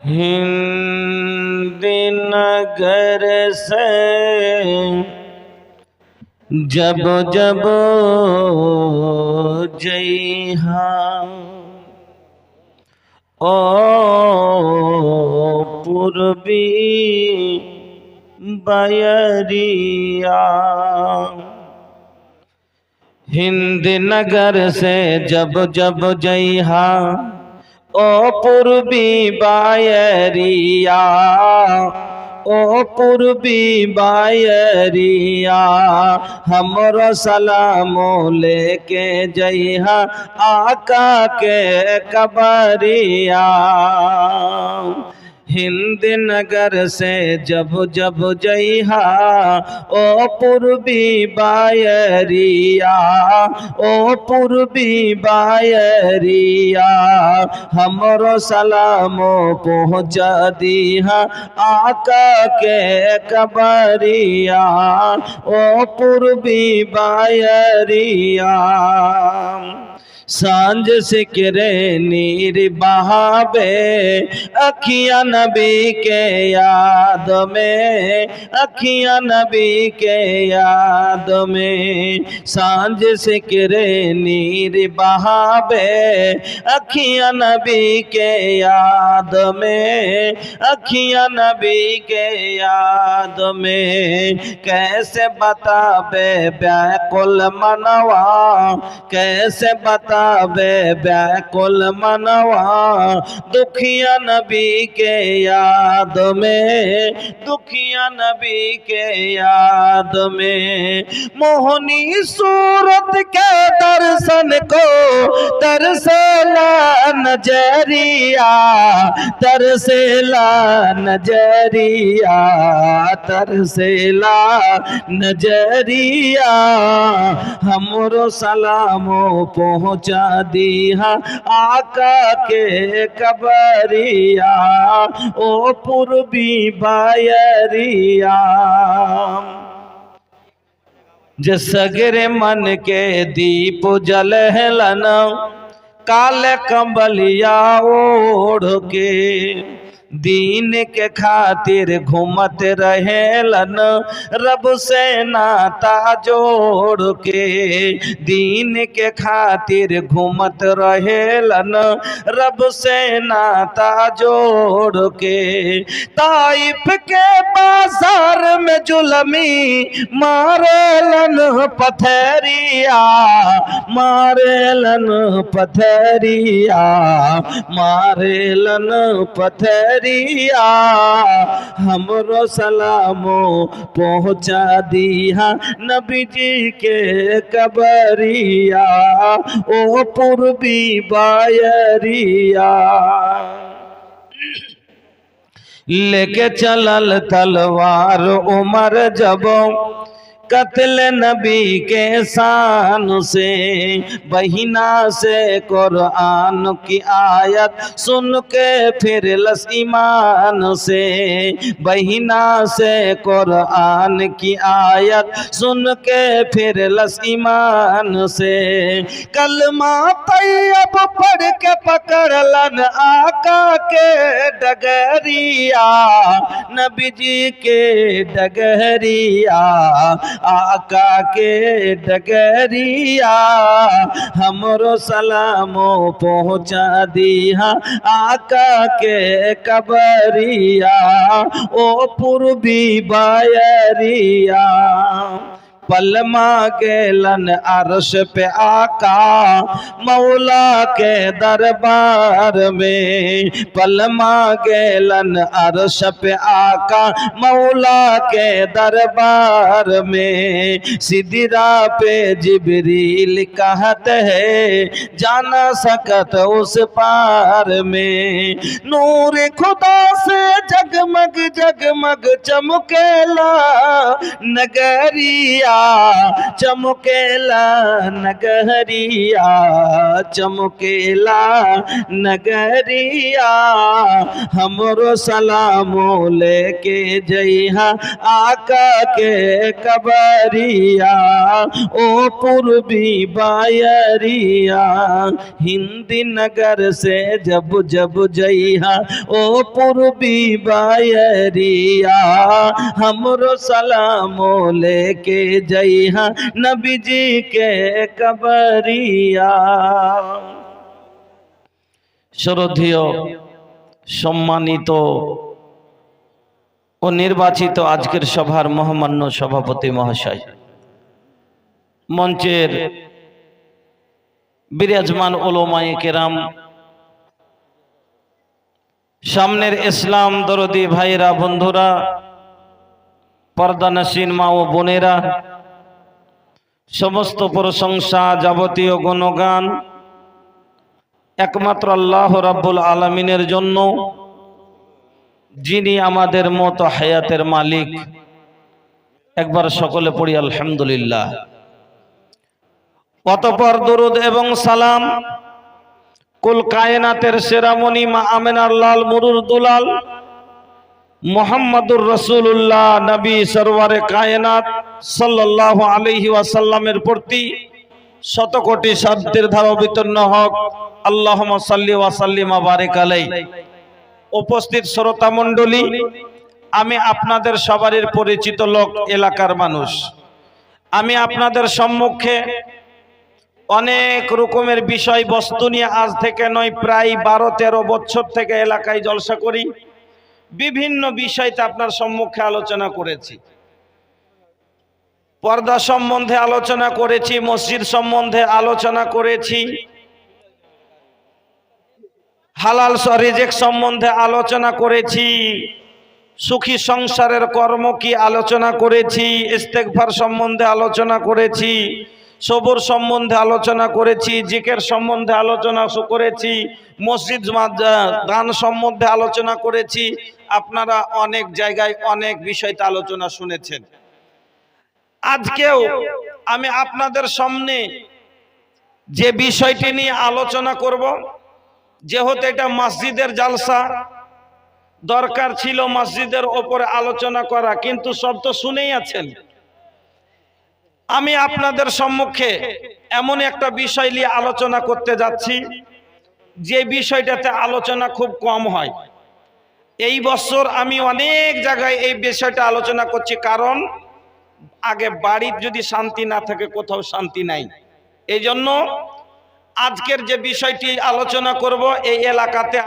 हिंद नगर से जब जब जइहा ओ पूर्वी बयरिया हिंद नगर से जब जब जइहा ओ पूर्वी बायरिया ओ पूर्वी बायरिया हमरो सलामो लेके जइहा आका के कबरिया हिंद नगर से जब जब जइहा ओ पूर्वी बायरिया ओ पूर्वी बायरिया हमरो सलामो पहुँचा दीहा आका के कबरिया ओ पूर्वी बायरिया सांझ से किरे नीर बहावे अखियां नबी के याद में अखियां नबी के याद में सांझ से किरे नीर बहावे अखियां नबी के याद में अखियां नबी के याद में कैसे बतावे व्याकुल मनवा कैसे बता व्याकुल मनवा दुखिया नबी के याद में दुखिया नबी के याद में मोहनी सूरत के दर्शन को तरसेला नजरिया तरसेला नजरिया तरसेला नजरिया हमरो सलामो पहुँच दीहा आका के कबरिया ओ पूर्वी बायरिया जे सगरे मन के दीप जलहलन काले कंबलिया ओढ़ के दीन के खातिर घूमत रहेलन रब से नाता जोड़ के, दीन के खातिर घूमत रहेलन रब से नाता जोड़ के। ताइफ के बाजार में जुलमी मारेलन पथरिया, मारेलन पथरिया, मारेलन पथरिया, हमरो सलामो पहुँचा दिया नबी जी के कबरिया, ओ पूर्वी बायरिया। लेके चलल तलवार उमर जब कत्ल नबी के शान से, बहिना से कुरान की आयत सुन के फिर लस ईमान से, बहिना से कुरान की आयत सुन के फिर लस ईमान से। कलमा तैयब पढ़ के पकड़लन आका के डगरिया, नबी जी के डगरिया, आका के डगरिया, हमरो सलामो पहुँचा दिया आका के कबरिया, ओ पूर्वी बायरिया। पलमा गेलन अर्श पे आका मौला के दरबार में, पलमा गेलन अर्श पे आका मौला के दरबार में। सिदरा पे जिब्रील कहत है जाना सकत उस पार में, नूर खुदा से जगमग जगमग चमकेला नगरिया, चमकेला नगरिया, चमकेला नगरिया, हमरो सलामो लेके जइहा आका के कबरिया, ओ पूर्वी बायरिया। हिंदी नगर से जब जब जइहा ओ पूर्वी बायरिया, हमरो सलामो लेके जइहा नबी जी के कबरिया। শ্রদ্ধেয় সম্মানিত ও নির্বাচিত আজকের সভার মহামান্য সভাপতি মহাশয়, মঞ্চের বিরাজমান ওলামায়ে কেরাম, সামনের ইসলাম দরদি ভাইরা বন্ধুরা, পর্দানশীন মা ও বোনেরা, সমস্ত প্রশংসা যাবতীয় গুণগান একমাত্র আল্লাহ রাব্বুল আলামিনের জন্য, যিনি আমাদের মত হায়াতের মালিক। একবার সকলে পড়ি আলহামদুলিল্লাহ। অতঃপর দরুদ এবং সালাম কুল কায়নাতের সেরামণি মা আমেনার লাল মুরুর দুলাল মুহাম্মাদুর রাসূলুল্লাহ নবী সরওয়ারে কায়নাত সাল্লাল্লাহু আলাইহি ওয়াসাল্লামের প্রতি শত কোটি সাধ্যের ধারা অবতীর্ণ হক। আল্লাহুম্মা সাল্লি ওয়া সাল্লিম ওয়া বারিক আলাইহি। উপস্থিত শ্রোতা মণ্ডলী, আমি আপনাদের সবারই পরিচিত লোক, এলাকার মানুষ। আমি আপনাদের সম্মুখে অনেক রকমের বিষয়বস্তু নিয়ে আজ থেকে নয় প্রায় 12-13 বছর থেকে এলাকায় জলসা করি। বিভিন্ন বিষয়তে আপনার সম্মুখে আলোচনা করেছি। পর্দা সম্বন্ধে আলোচনা করেছি, মসজিদ সম্বন্ধে আলোচনা করেছি, হালাল রিজিক সম্বন্ধে আলোচনা করেছি, সুখী সংসারের কর্ম কি আলোচনা করেছি, ইস্তেগফার সম্বন্ধে আলোচনা করেছি, সবর সম্বন্ধে আলোচনা করেছি, জিকির সম্বন্ধে আলোচনা করেছি, মসজিদ দান সম্বন্ধে আলোচনা করেছি। আপনারা অনেক জায়গায় অনেক বিষয়তে আলোচনা শুনেছেন। আজকেও আমি আপনাদের সামনে যে বিষয়টি নিয়ে আলোচনা করব, যেহেতু এটা মসজিদের জালসা, দরকার ছিল মসজিদের ওপরে আলোচনা করা, কিন্তু সব তো শুনেই আছেন। আমি আপনাদের সম্মুখে এমন একটা বিষয় নিয়ে আলোচনা করতে যাচ্ছি যে বিষয়টাতে আলোচনা খুব কম হয়। এই বছর আমি অনেক জায়গায় এই বিষয়টা আলোচনা করছি, কারণ আগে বাড়ির যদি শান্তি না থাকে কোথাও শান্তি নাই। এই জন্য আজকের যে বিষয়টি আলোচনা করব, এই এলাকাতে